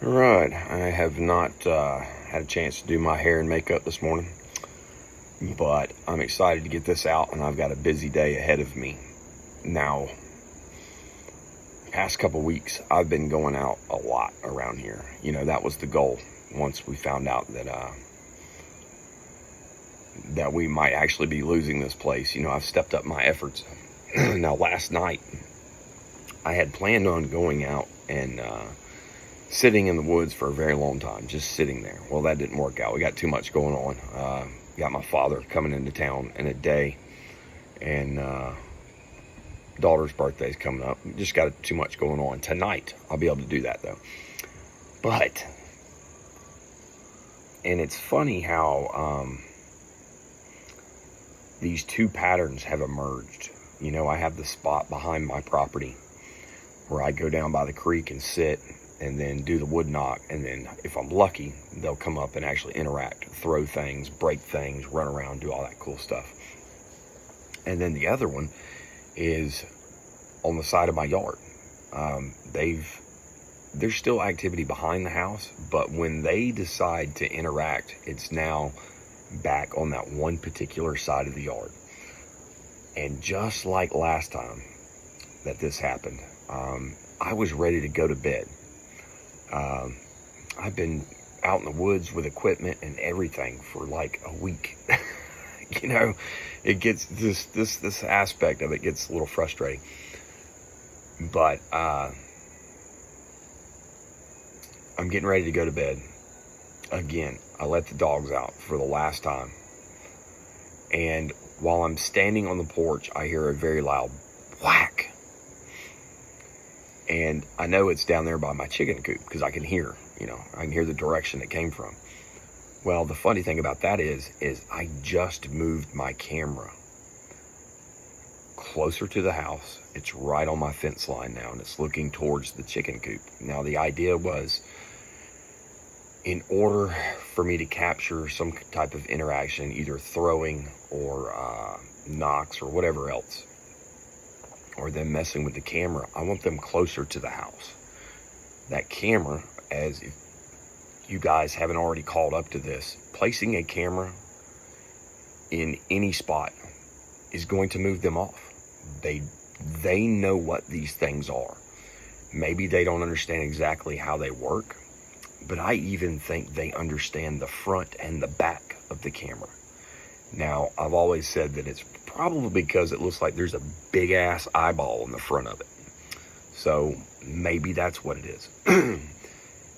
All right, I have not had a chance to do my hair and makeup this morning, but I'm excited to get this out, and I've got a busy day ahead of me. Now, past couple weeks, I've been going out a lot around here. You know, that was the goal once we found out that we might actually be losing this place. You know, I've stepped up my efforts. Now, last night, I had planned on going out and sitting in the woods for a very long time, just sitting there. Well, that didn't work out. We got too much going on. Got my father coming into town in a day, and daughter's birthday's coming up. Just got too much going on. Tonight, I'll be able to do that, though. But, and it's funny how these two patterns have emerged. You know, I have the spot behind my property where I go down by the creek and sit and then do the wood knock, and then if I'm lucky, they'll come up and actually interact, throw things, break things, run around, do all that cool stuff. And then the other one is on the side of my yard. There's still activity behind the house, but when they decide to interact, it's now back on that one particular side of the yard. And just like last time that this happened, I was ready to go to bed. I've been out in the woods with equipment and everything for like a week. You know, it gets this aspect of it gets a little frustrating. But I'm getting ready to go to bed. Again, I let the dogs out for the last time. And while I'm standing on the porch, I hear a very loud whack. And I know it's down there by my chicken coop because I can hear the direction it came from. Well, the funny thing about that is I just moved my camera closer to the house. It's right on my fence line now, and it's looking towards the chicken coop. Now, the idea was, in order for me to capture some type of interaction, either throwing or knocks or whatever else, or them messing with the camera, I want them closer to the house. That camera, as if you guys haven't already called up to this, placing a camera in any spot is going to move them off. They know what these things are. Maybe they don't understand exactly how they work, but I even think they understand the front and the back of the camera. Now, I've always said that it's probably because it looks like there's a big ass eyeball in the front of it. So maybe that's what it is.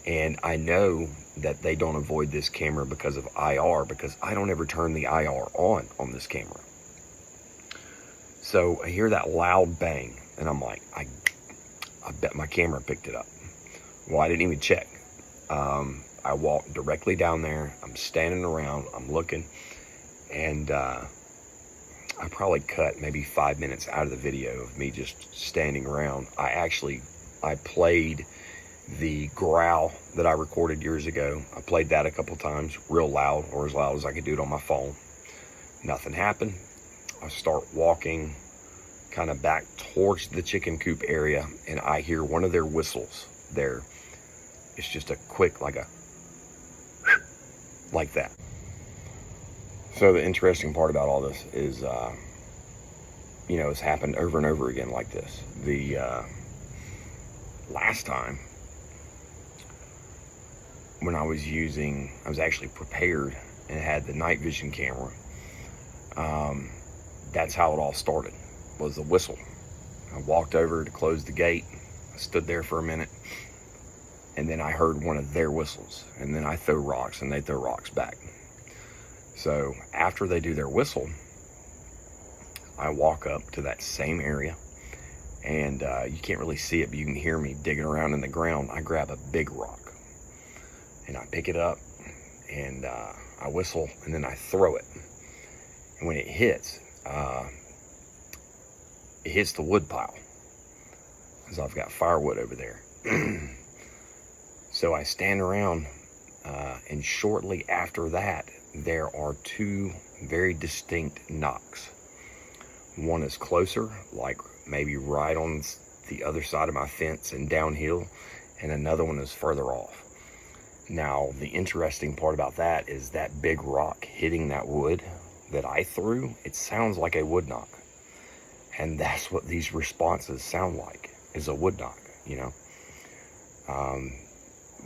And I know that they don't avoid this camera because of IR, because I don't ever turn the IR on this camera. So I hear that loud bang, and I'm like, I bet my camera picked it up. Well, I didn't even check. I walked directly down there. I'm standing around. I'm looking. And I probably cut maybe 5 minutes out of the video of me just standing around. I played the growl that I recorded years ago. I played that a couple times real loud, or as loud as I could do it on my phone. Nothing happened. I start walking kind of back towards the chicken coop area, and I hear one of their whistles there. It's just a quick, like that. So the interesting part about all this is, it's happened over and over again like this. The last time when I was actually prepared and had the night vision camera. That's how it all started, was the whistle. I walked over to close the gate. I stood there for a minute, and then I heard one of their whistles, and then I throw rocks, and they throw rocks back. So after they do their whistle, I walk up to that same area, and you can't really see it, but you can hear me digging around in the ground. I grab a big rock, and I pick it up, and I whistle, and then I throw it. And when it hits the wood pile, because I've got firewood over there. So I stand around, and shortly after that, there are two very distinct knocks. One is closer, like maybe right on the other side of my fence and downhill, and another one is further off. Now, the interesting part about that is that big rock hitting that wood that I threw, it sounds like a wood knock. And that's what these responses sound like, is a wood knock, you know.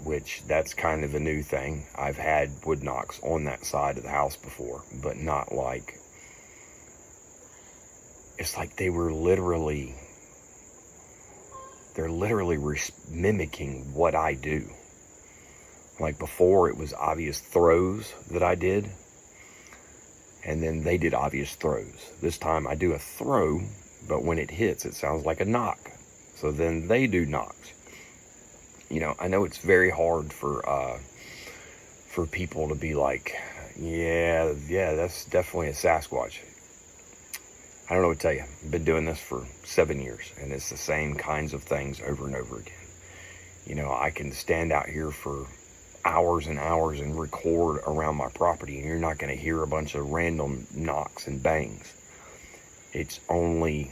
Which that's kind of a new thing. I've had wood knocks on that side of the house before, but not like, it's like they're literally mimicking what I do. Like before, it was obvious throws that I did, and then they did obvious throws. This time I do a throw, but when it hits, it sounds like a knock. So then they do knocks. You know, I know it's very hard for people to be like, yeah, that's definitely a Sasquatch. I don't know what to tell you. I've been doing this for 7 years, and it's the same kinds of things over and over again. You know, I can stand out here for hours and hours and record around my property, and you're not going to hear a bunch of random knocks and bangs. It's only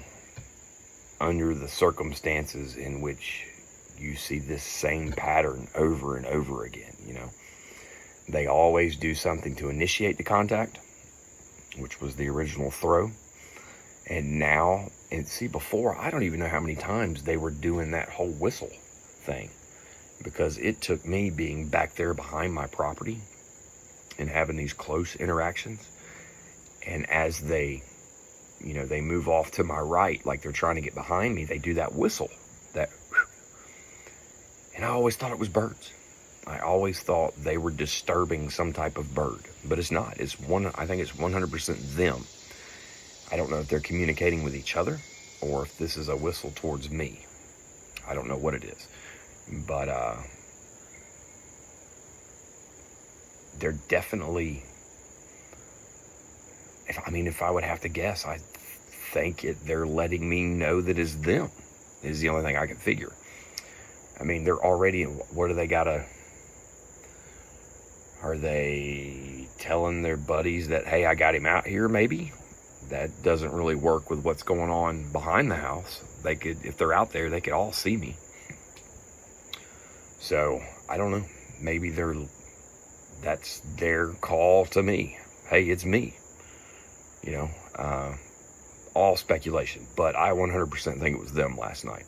under the circumstances in which you see this same pattern over and over again, you know. They always do something to initiate the contact, which was the original throw. And now, and see, before, I don't even know how many times they were doing that whole whistle thing, because it took me being back there behind my property and having these close interactions. And as they, you know, they move off to my right, like they're trying to get behind me, they do that whistle, that whew. And I always thought it was birds. I always thought they were disturbing some type of bird, but it's not. I think it's 100% them. I don't know if they're communicating with each other or if this is a whistle towards me. I don't know what it is, but they're definitely, if I would have to guess, I think they're letting me know that it's them, is the only thing I can figure. I mean, they're already, what do they gotta, are they telling their buddies that, hey, I got him out here, maybe? That doesn't really work with what's going on behind the house. They could, if they're out there, they could all see me. So, I don't know. Maybe that's their call to me. Hey, it's me. You know, all speculation. But I 100% think it was them last night.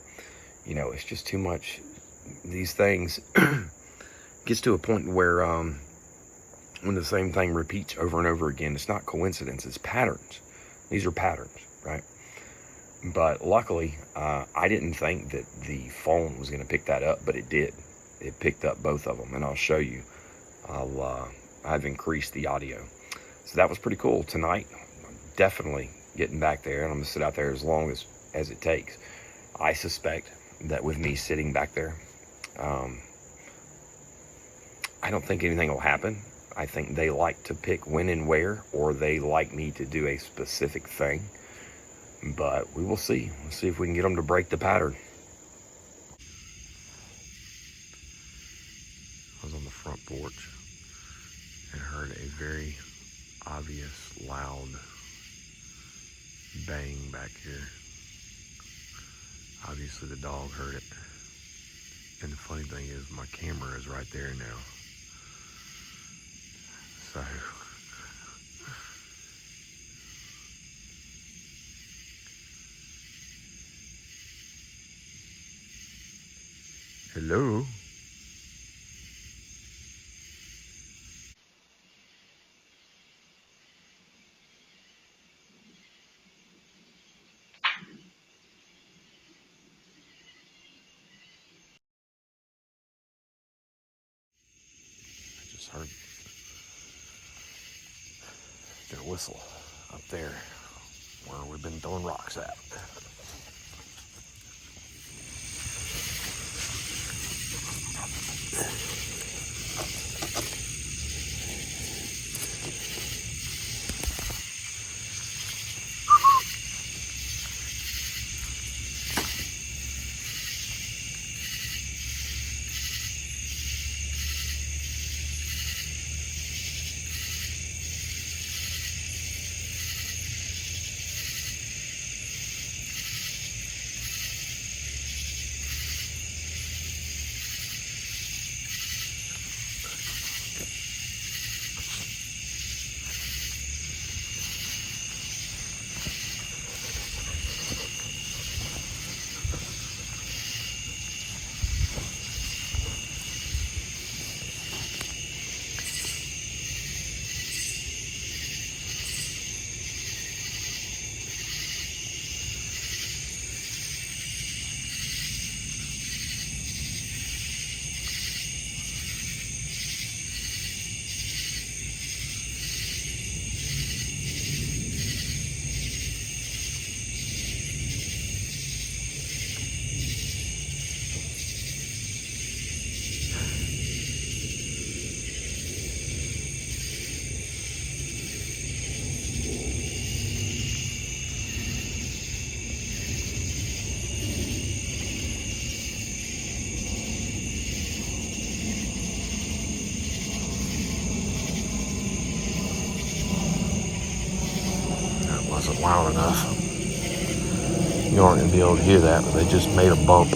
You know, it's just too much. These things gets to a point where when the same thing repeats over and over again, it's not coincidence, it's patterns. These are patterns, right? But luckily, I didn't think that the phone was going to pick that up, but it did. It picked up both of them, and I'll show you. I've increased the audio. So that was pretty cool. Tonight, I'm definitely getting back there, and I'm going to sit out there as long as it takes. I suspect that with me sitting back there, I don't think anything will happen. I think they like to pick when and where, or they like me to do a specific thing. But we will see. We'll see if we can get them to break the pattern. I was on the front porch and heard a very obvious, loud bang back here. Obviously the dog heard it. And the funny thing is, my camera is right there now. So, hello? I just heard their whistle up there where we've been throwing rocks at. loud enough. You aren't going to be able to hear that, but they just made a bump.